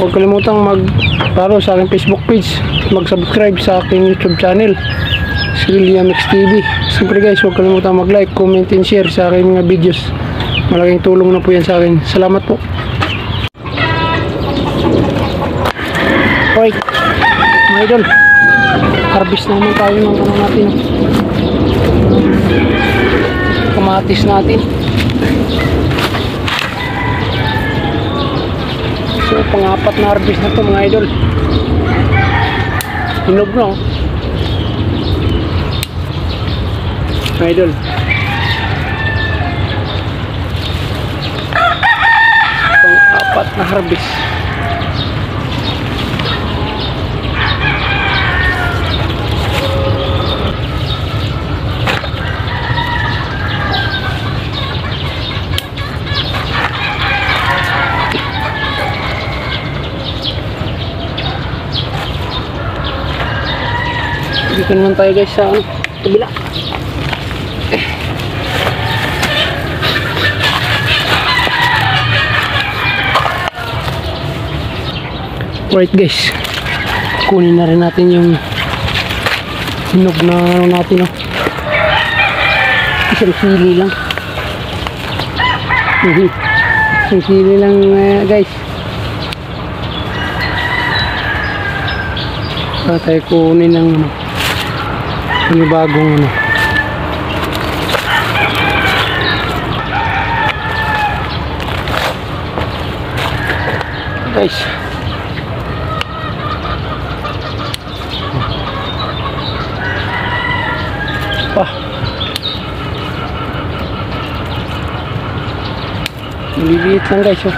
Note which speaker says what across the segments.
Speaker 1: Huwag kalimutang mag-follow sa aking Facebook page, mag-subscribe sa aking YouTube channel, William X TV. Siyempre guys, huwag kalimutang mag-like, comment, and share sa aking mga videos. Malaking tulong na po yan sa akin. Salamat po. Alright, mga idol, harvest naman tayo ng ano natin, kamatis natin. So pang-apat na harvest na to mga idol. Hinog na oh mga idol. Pang-apat na harvest. Dito naman tayo guys sa kabila. Right guys, kunin na rin natin yung hinog na ano natin oh. Isang sili lang. Isang sili lang guys. Tayo kunin ng ano, bagong ano. Guys, maliliit lang guys oh.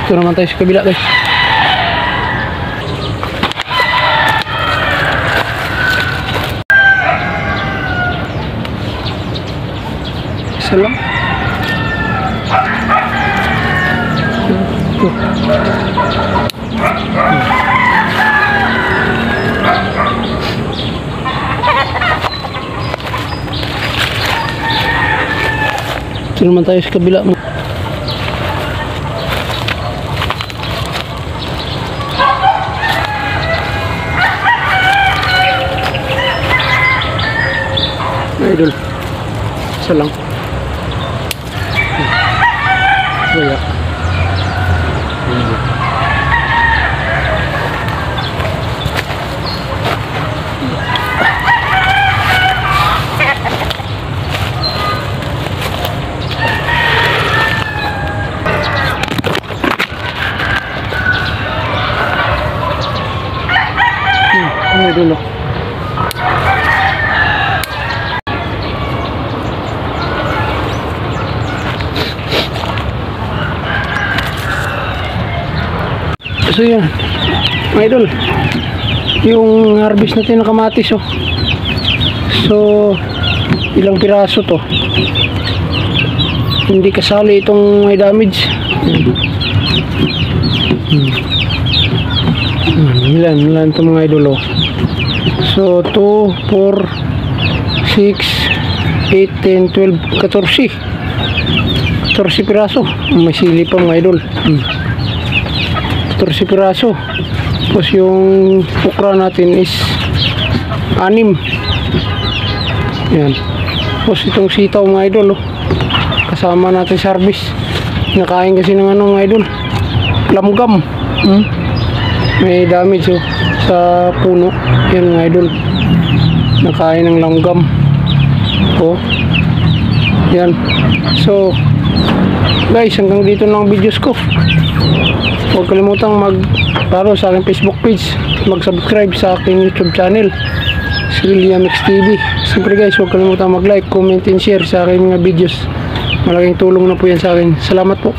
Speaker 1: Ito naman tayo sa kabila guys. Isa lang. Ito naman tayo sa kabila mo. Idol, isa lang. Wala. Idol oh. So yan mga idol, yung harvest natin na kamatis oh. So ilang piraso to, hindi kasali itong may damage. Ilan ito mga idol oh. So 2, 4, 6, 8, 10, 12, 14 piraso. May sili pa mga idol. 14 piraso. Tapos yung okra natin is 6. Yan. Tapos itong sitaw mga idol oh. Kasama natin sa harvest. Nakain kasi ng ano mga idol, lamgam. May damage oh sa puno. Yan mga idol, nakain ng langgam oh. Yan. So guys, hanggang dito lang videos ko. Huwag kalimutang mag-follow sa aking Facebook page, mag-subscribe sa aking YouTube channel, William X TV. Siyempre guys, huwag kalimutang mag-like, comment, and share sa aking mga videos. Malaking tulong na po yan sa akin. Salamat po.